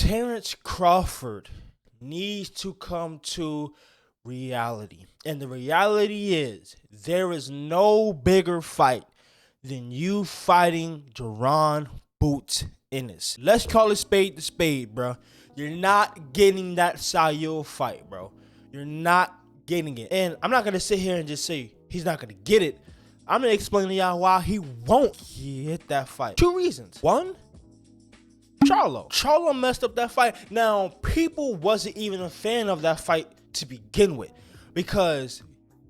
Terence Crawford needs to come to reality. And the reality is there is no bigger fight than you fighting Jaron Boots Ennis. Let's call it spade to spade, bro. You're not getting that Sayul fight, bro. You're not getting it. And I'm not going to sit here and just say he's not going to get it. I'm going to explain to y'all why he won't get that fight. Two reasons. One, Charlo messed up that fight. Now, people wasn't even a fan of that fight to begin with because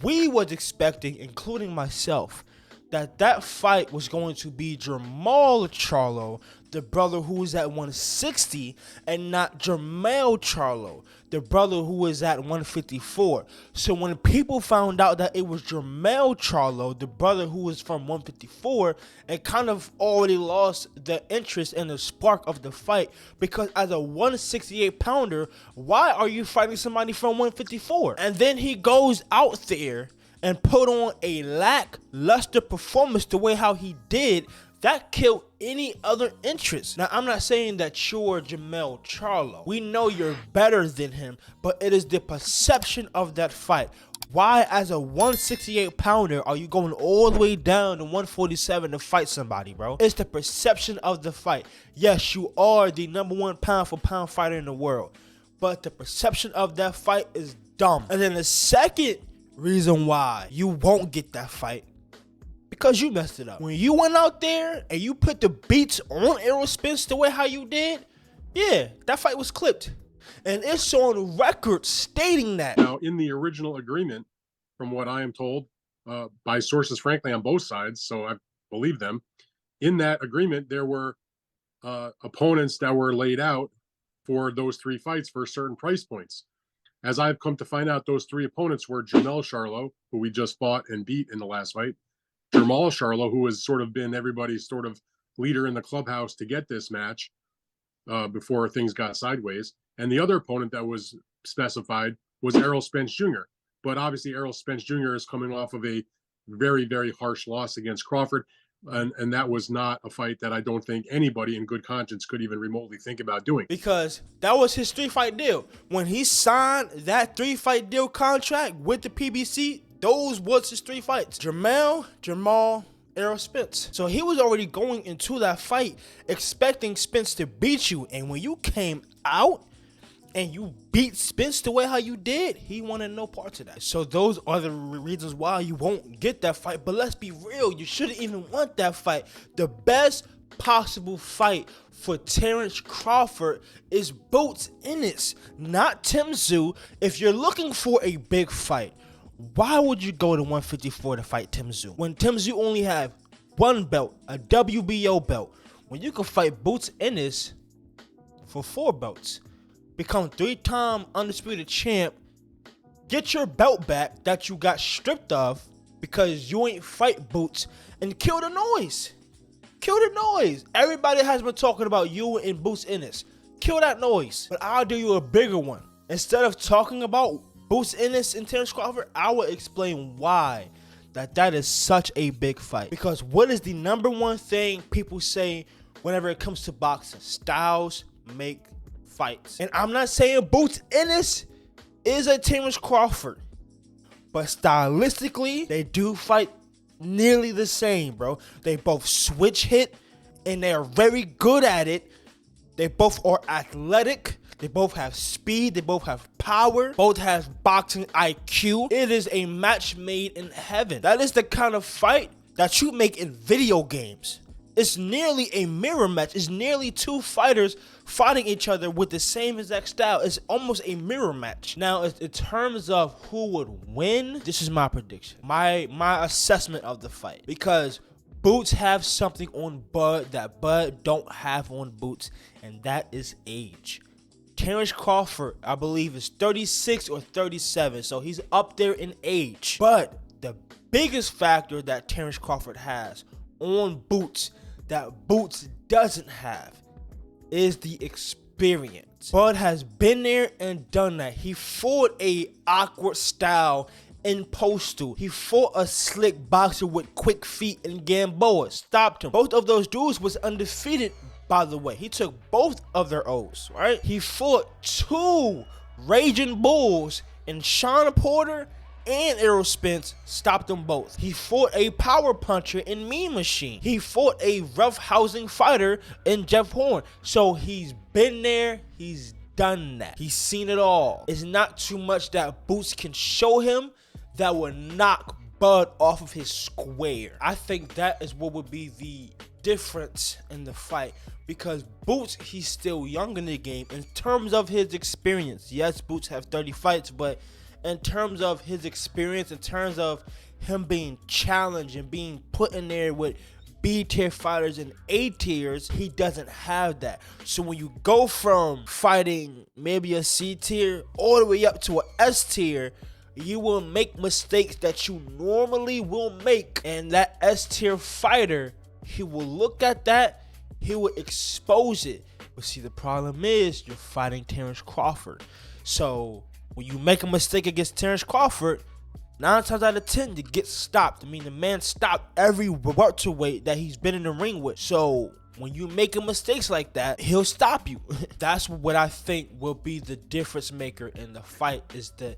we was expecting, including myself, that fight was going to be Jermall Charlo, the brother who was at 160, and not Jermell Charlo, the brother who was at 154. So when people found out that it was Jermell Charlo, the brother who was from 154, it kind of already lost the interest and the spark of the fight, because as a 168 pounder, why are you fighting somebody from 154? And then he goes out there and put on a lackluster performance the way how he did. That killed any other interest. Now, I'm not saying that you're Jermell Charlo. We know you're better than him, but it is the perception of that fight. Why, as a 168 pounder, are you going all the way down to 147 to fight somebody, bro? It's the perception of the fight. Yes, you are the #1 pound for pound fighter in the world, but the perception of that fight is dumb. And then the second reason why you won't get that fight, because you messed it up. When you went out there and you put the beats on Errol Spence the way how you did, yeah, that fight was clipped. And it's on record stating that. Now, in the original agreement, from what I am told by sources, frankly, on both sides, so I believe them, in that agreement, there were opponents that were laid out for those three fights for certain price points. As I've come to find out, those three opponents were Jermell Charlo, who we just fought and beat in the last fight, Jermall Charlo, who has sort of been everybody's sort of leader in the clubhouse to get this match before things got sideways, and the other opponent that was specified was Errol Spence Jr. But obviously Errol Spence Jr. is coming off of a very, very harsh loss against Crawford, and that was not a fight that I don't think anybody in good conscience could even remotely think about doing. Because that was his 3-fight deal. When he signed that 3-fight deal contract with the PBC, those was his 3 fights. Jermell, Jermall, Errol Spence. So he was already going into that fight expecting Spence to beat you. And when you came out and you beat Spence the way how you did, he wanted no parts of that. So those are the reasons why you won't get that fight. But let's be real, you shouldn't even want that fight. The best possible fight for Terence Crawford is Boots Ennis, not Tim Tszyu. If you're looking for a big fight, why would you go to 154 to fight Tim Tszyu when Tim Tszyu only have one belt, a WBO belt, when you can fight Boots Ennis for 4 belts, become 3-time undisputed champ, get your belt back that you got stripped of because you ain't fight Boots, and kill the noise. Kill the noise. Everybody has been talking about you and Boots Ennis. Kill that noise. But I'll do you a bigger one. Instead of talking about Boots Ennis and Terence Crawford, I will explain why that is such a big fight. Because what is the #1 thing people say whenever it comes to boxing? Styles make fights. And I'm not saying Boots Ennis is a Terence Crawford, but stylistically, they do fight nearly the same, bro. They both switch hit, and they are very good at it. They both are athletic. They both have speed. They both have power. Both have boxing IQ. It is a match made in heaven. That is the kind of fight that you make in video games. It's nearly a mirror match. It's nearly 2 fighters fighting each other with the same exact style. It's almost a mirror match. Now, in terms of who would win, this is my prediction. My assessment of the fight. Because Boots have something on Bud that Bud don't have on Boots, and that is age. Terence Crawford, I believe, is 36 or 37, so he's up there in age. But the biggest factor that Terence Crawford has on Boots that Boots doesn't have is the experience. Bud has been there and done that. He fought a awkward style in Postal. He fought a slick boxer with quick feet, and Gamboa stopped him. Both of those dudes was undefeated by the way. He took both of their O's, right? He fought 2 Raging Bulls, and Shawn Porter and Errol Spence stopped them both. He fought a power puncher in Mean Machine. He fought a roughhousing fighter in Jeff Horn. So he's been there, he's done that. He's seen it all. It's not too much that Boots can show him that will knock Bud off of his square. I think that is what would be the difference in the fight, because Boots, he's still young in the game in terms of his experience. Yes, Boots have 30 fights, but in terms of his experience, in terms of him being challenged and being put in there with B tier fighters and A tiers, he doesn't have that. So when you go from fighting maybe a C tier all the way up to an S tier, you will make mistakes that you normally will make. And that S tier fighter, he will look at that, he will expose it. But see, the problem is you're fighting Terence Crawford. So when you make a mistake against Terence Crawford, 9 times out of 10, you get stopped. I mean, the man stopped every welterweight that he's been in the ring with. So when you making mistakes like that, he'll stop you. That's what I think will be the difference maker in the fight, is the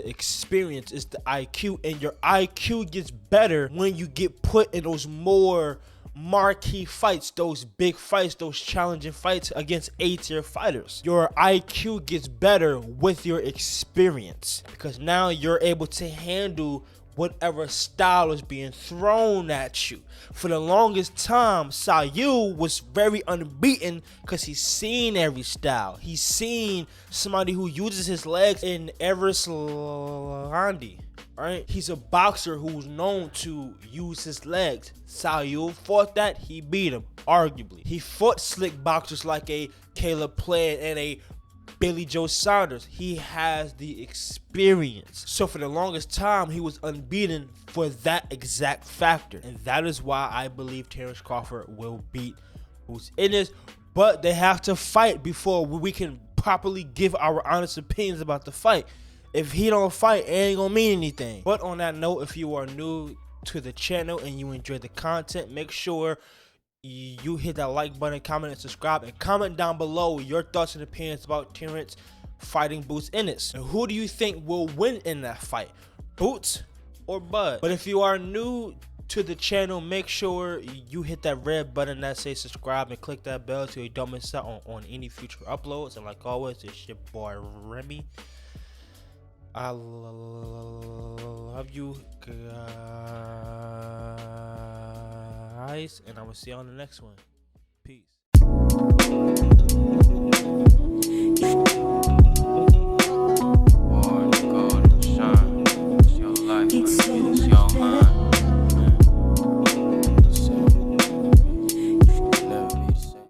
experience, is the IQ. And your IQ gets better when you get put in those more marquee fights, those big fights, those challenging fights against A-tier fighters. Your IQ gets better with your experience, because now you're able to handle whatever style is being thrown at you. For the longest time, Sayu was very unbeaten because he's seen every style. He's seen somebody who uses his legs in Everest Landi. Right? He's a boxer who's known to use his legs. Sayu fought that, he beat him, arguably. He fought slick boxers like a Caleb Plant and a Billy Joe Saunders. He has the experience. So for the longest time, he was unbeaten for that exact factor. And that is why I believe Terence Crawford will beat Boots Ennis. But they have to fight before we can properly give our honest opinions about the fight. If he don't fight, it ain't gonna mean anything. But on that note, if you are new to the channel and you enjoy the content, make sure you hit that like button, comment, and subscribe, and comment down below your thoughts and opinions about Terence fighting Boots Ennis. And who do you think will win in that fight, Boots or Bud? But if you are new to the channel, make sure you hit that red button that says subscribe and click that bell so you don't miss out on any future uploads. And like always, it's your boy Remy. I love you guys, and I will see you on the next one. Peace. Boy, God, shine, it's your life.